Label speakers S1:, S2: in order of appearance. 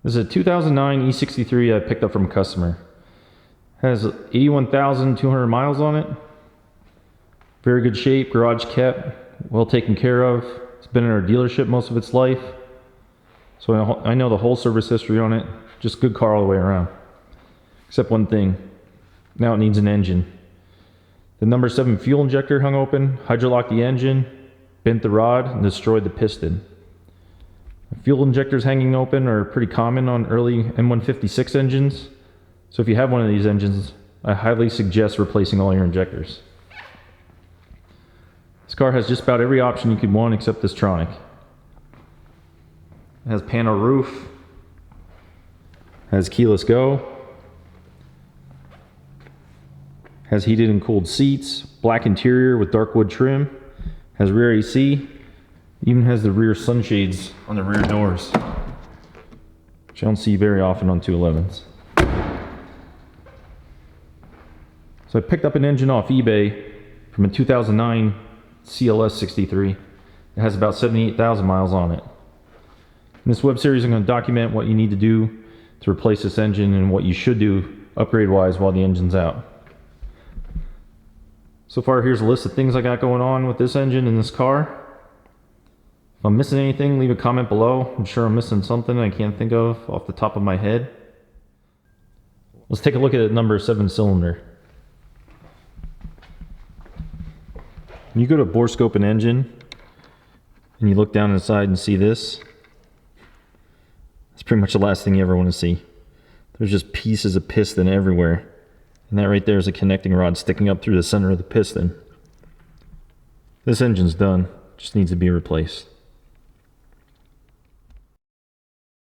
S1: This is a 2009 E63 I picked up from a customer. Has 81,200 miles on it. Very good shape, garage kept, well taken care of. It's been in our dealership most of its life. So I know the whole service history on it. Just good car all the way around. Except one thing. Now it needs an engine. The number 7 fuel injector hung open, hydrolocked the engine, bent the rod, and destroyed the piston. Fuel injectors hanging open are pretty common on early M156 engines. So if you have one of these engines, I highly suggest replacing all your injectors. This car has just about every option you could want except this tronic. It has panel roof, has keyless go, has heated and cooled seats, black interior with dark wood trim, has rear AC, even has the rear sunshades on the rear doors, which I don't see very often on 211s. So I picked up an engine off eBay from a 2009 CLS 63. It has about 78,000 miles on it. In this web series I'm going to document what you need to do to replace this engine and what you should do upgrade wise while the engine's out. So far here's a list of things I got going on with this engine and this car. If I'm missing anything, leave a comment below. I'm sure I'm missing something I can't think of off the top of my head. Let's take a look at the number 7 cylinder. When you go to bore scope an engine and you look down inside and see this, it's pretty much the last thing you ever want to see. There's just pieces of piston everywhere. And that right there is a connecting rod sticking up through the center of the piston. This engine's done, just needs to be replaced.